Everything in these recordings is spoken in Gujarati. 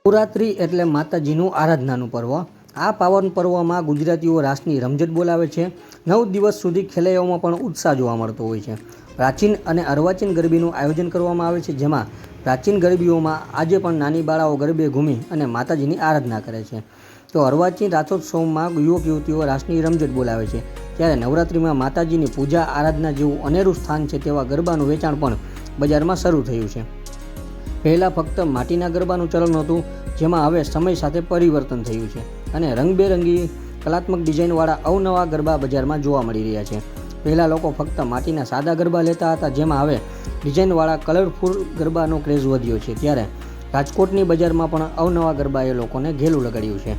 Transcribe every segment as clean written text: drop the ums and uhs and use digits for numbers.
નવરાત્રિ એટલે માતાજીનું આરાધનાનું પર્વ। આ પાવન પર્વમાં ગુજરાતીઓ રાસની રમઝટ બોલાવે છે। 9 દિવસ સુધી ખેલૈયાઓમાં પણ ઉત્સાહ જોવા મળતો હોય છે। પ્રાચીન અને અર્વાચીન ગરબીનું આયોજન કરવામાં આવે છે, જેમાં પ્રાચીન ગરબીઓમાં આજે પણ નાની બાળાઓ ગરબે ઘૂમી અને માતાજીની આરાધના કરે છે। તો અર્વાચીન રાસોત્સવમાં યુવક યુવતીઓ રાસની રમઝટ બોલાવે છે, ત્યારે નવરાત્રિમાં માતાજીની પૂજા આરાધના જેવું અનેરું સ્થાન છે તેવા ગરબાનું વેચાણ પણ બજારમાં શરૂ થયું છે। પહેલાં ફક્ત માટીના ગરબાનું ચલણ હતું, જેમાં હવે સમય સાથે પરિવર્તન થયું છે અને રંગબેરંગી કલાત્મક ડિઝાઇનવાળા અવનવા ગરબા બજારમાં જોવા મળી રહ્યા છે। પહેલાં લોકો ફક્ત માટીના સાદા ગરબા લેતા હતા, જેમાં હવે ડિઝાઇનવાળા કલરફુલ ગરબાનો ક્રેઝ વધ્યો છે। ત્યારે રાજકોટની બજારમાં પણ અવનવા ગરબાએ લોકોને ઘેલું લગાડ્યું છે।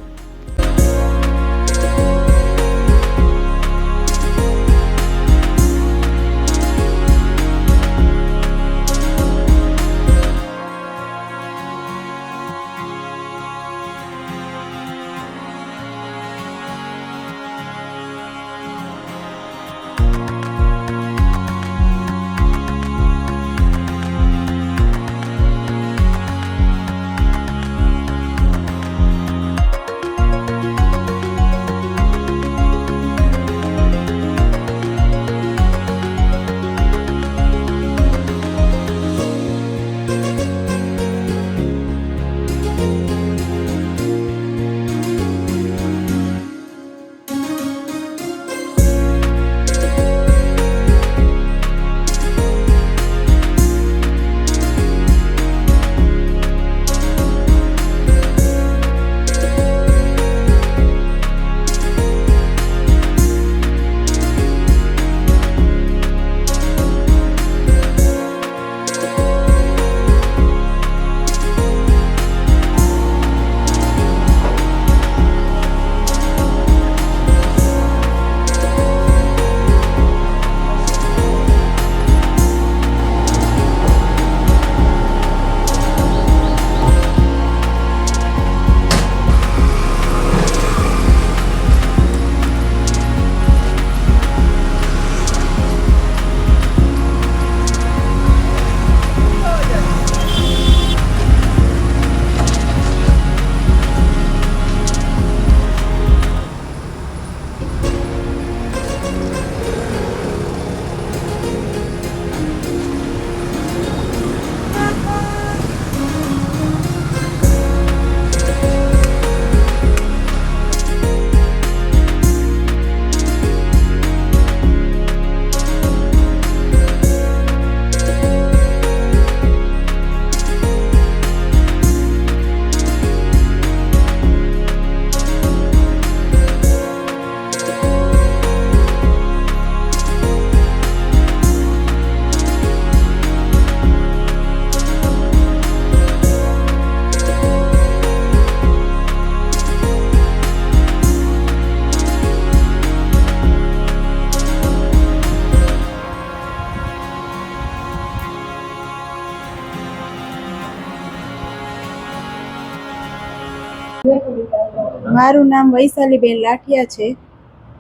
મારું નામ વૈશાલીબેન લાઠિયા છે।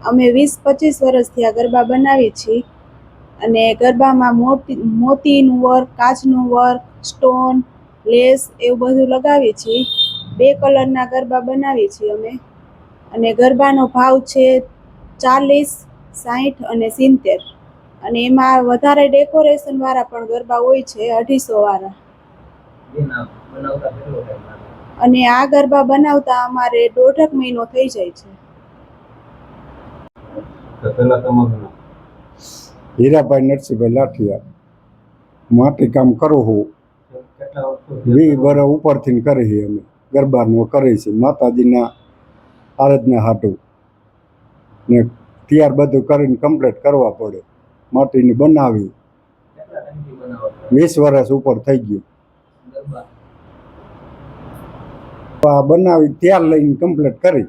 અમે 20-25 વર્ષથી આ ગરબા બનાવીએ છીએ અને ગરબામાં મોતીનું વર્ક, કાચનું વર્ક, સ્ટોન, લેસ એવું બધું લગાવીએ છીએ। 2 કલરના ગરબા બનાવીએ છીએ અમે, અને ગરબાનો ભાવ છે 40, 60 અને 70, અને એમાં વધારે ડેકોરેશન વાળા પણ ગરબા હોય છે 250 વાળા। અને આ ગરબા બનાવતા અમારે 1.5 મહિનો થઈ જાય છે। હીરાભાઈ નરસિંહભાઈ લાઠિયા, માટી કામ કરું હું 20 વર્ષ ઉપરથી કરી અમે ગરબાનું કરી છે માતાજીના આરાધના હાટું ને તૈયાર બધું કરીને કમ્પ્લીટ કરવા પડે। માટીની બનાવી 20 વર્ષ ઉપર થઈ ગયું। બનાવી તૈયાર લઈને કમ્પ્લીટ કરી।